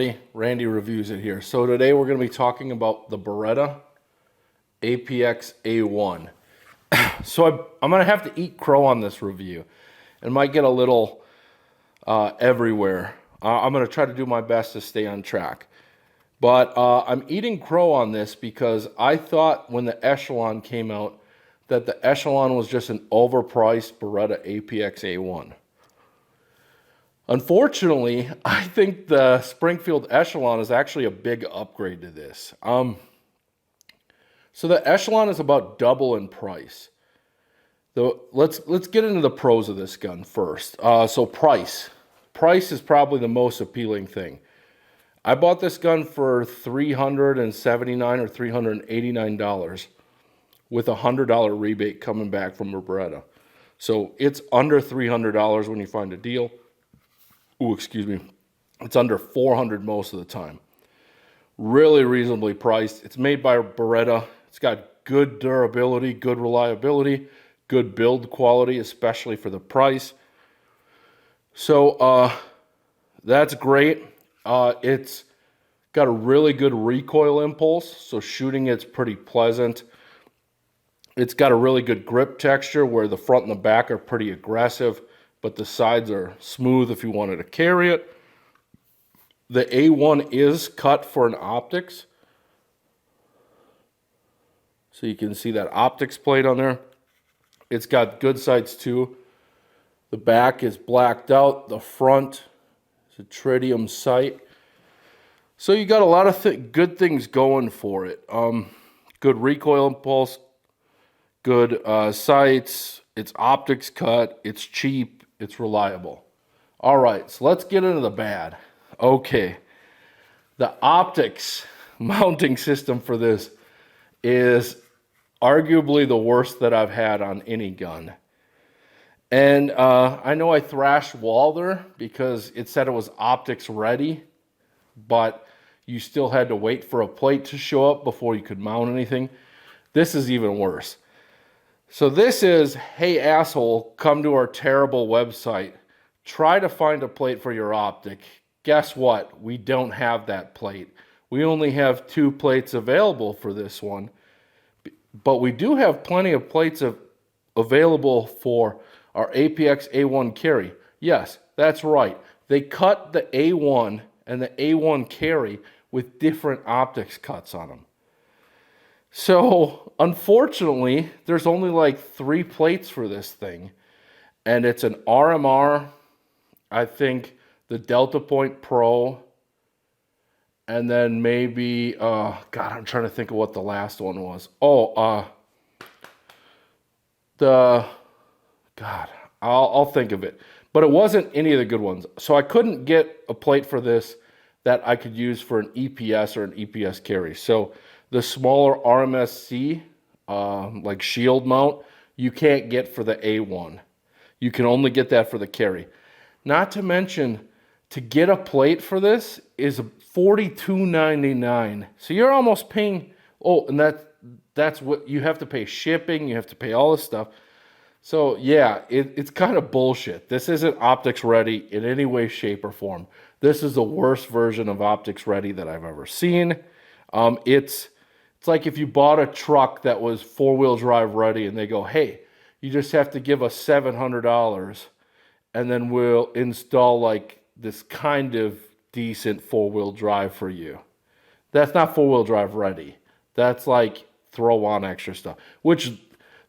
everybody. Randy reviews it here. So today we're going to be talking about the Beretta APX A1. So I'm going to have to eat crow on this review. It might get a little everywhere. I'm going to try to do my best to stay on track. But I'm eating crow on this because I thought when the Echelon came out that the Echelon was just an overpriced Beretta APX A1. Unfortunately, I think the Springfield Echelon is actually a big upgrade to this. So the Echelon is about double in price. Let's get into the pros of this gun first. So price. Price is probably the most appealing thing. I bought this gun for $379 or $389 with a $100 rebate coming back from a Beretta. So it's under $300 when you find a deal. Ooh, excuse me. It's under $400 most of the time. Really reasonably priced. It's made by Beretta. It's got good durability, good reliability, good build quality, especially for the price. So that's great. It's got a really good recoil impulse, so shooting it's pretty pleasant. It's got a really good grip texture where the front and the back are pretty aggressive, but the sides are smooth if you wanted to carry it. The A1 is cut for an optics. So you can see that optics plate on there. It's got good sights too. The back is blacked out. The front is a tritium sight. So you got a lot of good things going for it. Good recoil impulse, good sights. It's optics cut. It's cheap. It's reliable. All right, so let's get into the bad. Okay, the optics mounting system for this is arguably the worst that I've had on any gun. And I know I thrashed Walther because it said it was optics ready, but you still had to wait for a plate to show up before you could mount anything. This is even worse. So this is, hey asshole, come to our terrible website. Try to find a plate for your optic. Guess what? We don't have that plate. We only have 2 plates available for this one. But we do have plenty of plates available for our APX A1 carry. Yes, that's right. They cut the A1 and the A1 carry with different optics cuts on them. So, unfortunately, there's only like 3 plates for this thing. And it's an RMR, I think the Delta Point Pro, and then maybe, God, I'm trying to think of what the last one was. I'll think of it. But it wasn't any of the good ones. So I couldn't get a plate for this that I could use for an EPS or an EPS carry. So the smaller RMSC, like shield mount, you can't get for the A1. You can only get that for the carry. Not to mention, to get a plate for this is $42.99. So you're almost paying, and that's what you have to pay shipping, you have to pay all this stuff. So yeah, it's kind of bullshit. This isn't optics ready in any way, shape, or form. This is the worst version of optics ready that I've ever seen. It's like if you bought a truck that was 4-wheel drive ready and they go, hey, you just have to give us $700 and then we'll install like this kind of decent 4-wheel drive for you. That's not 4-wheel drive ready. That's like throw on extra stuff, which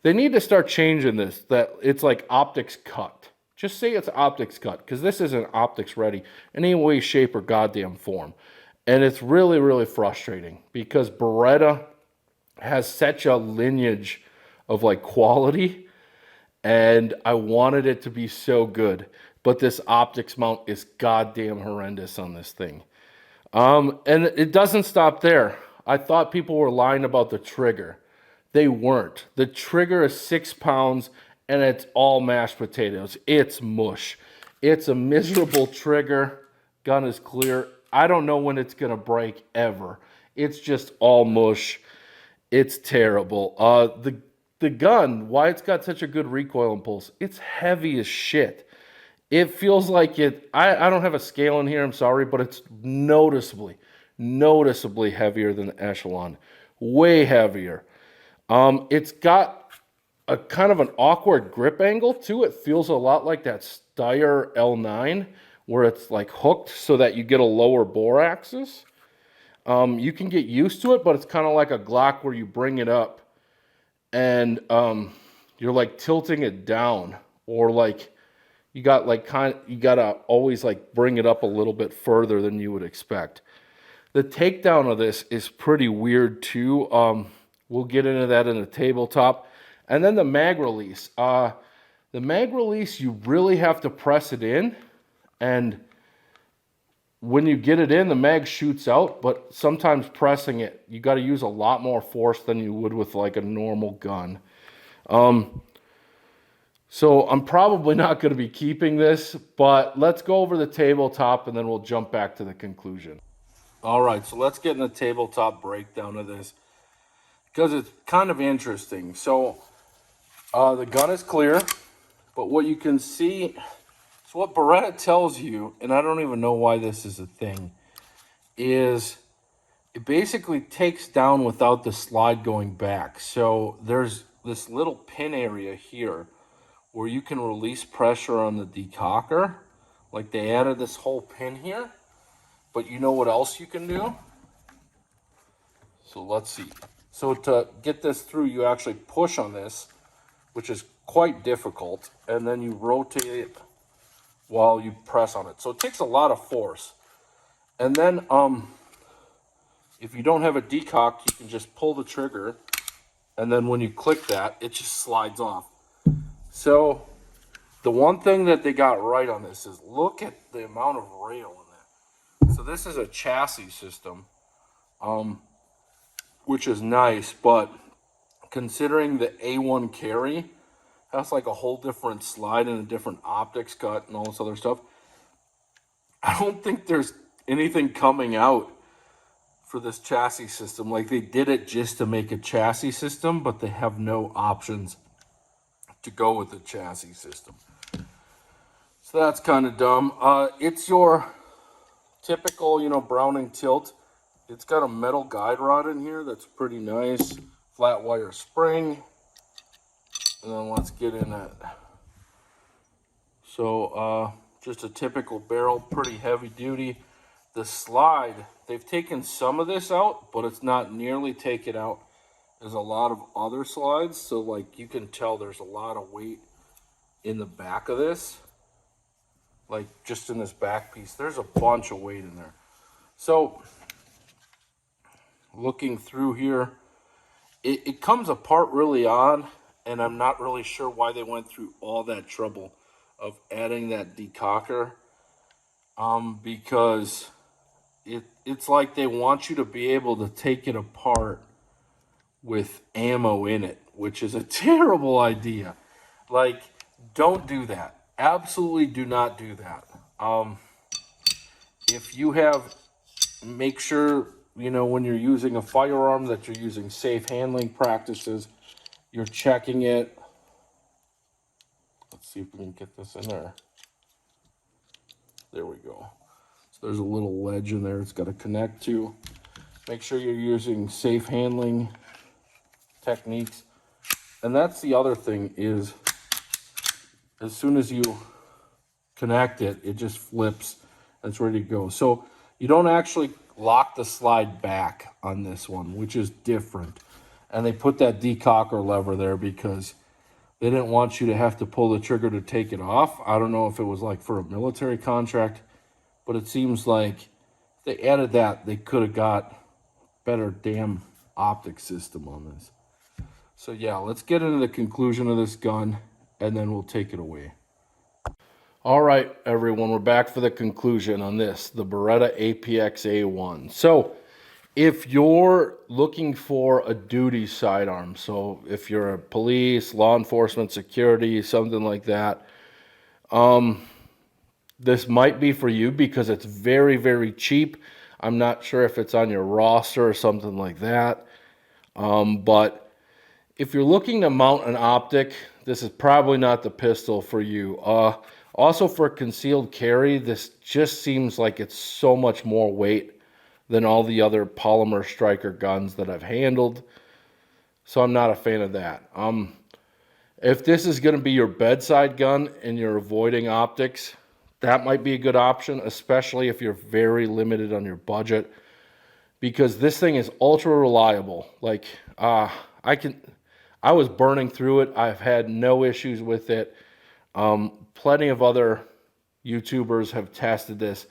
they need to start changing this, that it's like optics cut. Just say it's optics cut, because this isn't optics ready in any way, shape, or goddamn form. And it's really, really frustrating because Beretta has such a lineage of like quality, and I wanted it to be so good. But this optics mount is goddamn horrendous on this thing. And it doesn't stop there. I thought people were lying about the trigger. They weren't. The trigger is 6 pounds and it's all mashed potatoes. It's mush. It's a miserable trigger. Gun is clear. I don't know when it's going to break ever. It's just all mush. It's terrible. The gun, why it's got such a good recoil impulse, it's heavy as shit. It feels like it, I don't have a scale in here, I'm sorry, but it's noticeably heavier than the Echelon. Way heavier. It's got a kind of an awkward grip angle too. It feels a lot like that Steyr L9 where it's like hooked so that you get a lower bore axis. You can get used to it, but it's kind of like a Glock where you bring it up and you're like tilting it down, or like you gotta always like bring it up a little bit further than you would expect. The takedown of this is pretty weird too. We'll get into that in the tabletop. And then the mag release. The mag release, you really have to press it in, and when you get it in, the mag shoots out, but sometimes pressing it, you got to use a lot more force than you would with like a normal gun. So I'm probably not going to be keeping this, but let's go over the tabletop and then we'll jump back to the conclusion. All right, so let's get in the tabletop breakdown of this because it's kind of interesting. So the gun is clear, but what you can see, so what Beretta tells you, and I don't even know why this is a thing, is it basically takes down without the slide going back. So there's this little pin area here where you can release pressure on the decocker. Like they added this whole pin here, but you know what else you can do? So let's see. So to get this through, you actually push on this, which is quite difficult, and then you rotate it while you press on it. So it takes a lot of force. And then if you don't have a decock, you can just pull the trigger, and then when you click that, it just slides off. So the one thing that they got right on this is look at the amount of rail in that. So this is a chassis system, which is nice, but considering the A1 carry, that's like a whole different slide and a different optics cut and all this other stuff. I don't think there's anything coming out for this chassis system. Like they did it just to make a chassis system, but they have no options to go with the chassis system. So that's kind of dumb. It's your typical, Browning tilt. It's got a metal guide rod in here that's pretty nice. Flat wire spring. And then let's get in it. So just a typical barrel, pretty heavy duty. The slide, they've taken some of this out, but it's not nearly taken out as a lot of other slides. So like you can tell there's a lot of weight in the back of this. Like just in this back piece, there's a bunch of weight in there. So looking through here, it comes apart really odd. And I'm not really sure why they went through all that trouble of adding that decocker, because it's like they want you to be able to take it apart with ammo in it, which is a terrible idea. Like, don't do that. Absolutely do not do that. If you have, make sure, when you're using a firearm that you're using safe handling practices. You're checking it. Let's see if we can get this in there. There we go. So there's a little ledge in there it's got to connect to. Make sure you're using safe handling techniques. And that's the other thing is, as soon as you connect it, it just flips and it's ready to go. So you don't actually lock the slide back on this one, which is different. And they put that decocker lever there because they didn't want you to have to pull the trigger to take it off. I don't know if it was like for a military contract, but it seems like if they added that, they could have got better damn optic system on this. So yeah, let's get into the conclusion of this gun and then we'll take it away. All right, everyone, we're back for the conclusion on this, the Beretta APX A1. So if you're looking for a duty sidearm, so if you're a police, law enforcement, security, something like that, this might be for you because it's very, very cheap. I'm not sure if it's on your roster or something like that. But if you're looking to mount an optic, this is probably not the pistol for you. Also for concealed carry, this just seems like it's so much more weight than all the other polymer striker guns that I've handled. So I'm not a fan of that. If this is going to be your bedside gun and you're avoiding optics, that might be a good option, especially if you're very limited on your budget, because this thing is ultra reliable. Like, I was burning through it. I've had no issues with it. Plenty of other YouTubers have tested this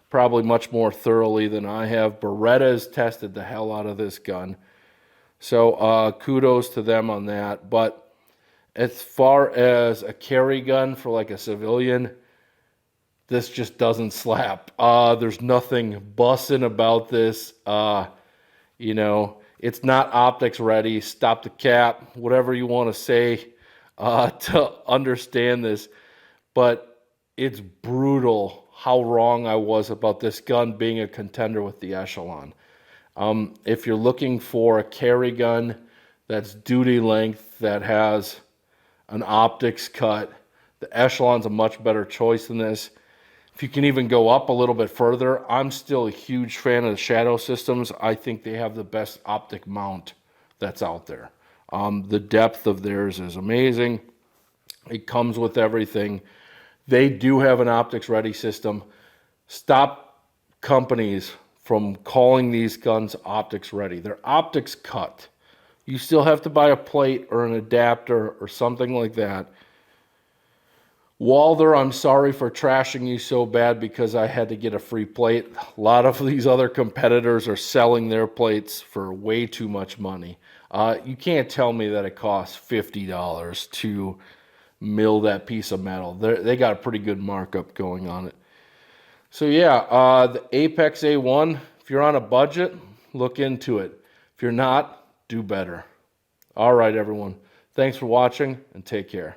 probably much more thoroughly than I have. Beretta's tested the hell out of this gun. So kudos to them on that. But as far as a carry gun for like a civilian, this just doesn't slap. There's nothing bussin' about this. You know, it's not optics ready. Stop the cap, whatever you want to say to understand this. But it's brutal how wrong I was about this gun being a contender with the Echelon. If you're looking for a carry gun that's duty length, that has an optics cut, the Echelon's a much better choice than this. If you can even go up a little bit further, I'm still a huge fan of the Shadow Systems. I think they have the best optic mount that's out there. The depth of theirs is amazing. It comes with everything. They do have an optics ready system. Stop companies from calling these guns optics ready. They're optics cut. You still have to buy a plate or an adapter or something like that. Walther, I'm sorry for trashing you so bad because I had to get a free plate. A lot of these other competitors are selling their plates for way too much money. You can't tell me that it costs $50 to mill that piece of metal. They got a pretty good markup going on it. So yeah, the APX A1, if you're on a budget, look into it. If you're not, do better. All right, everyone. Thanks for watching and take care.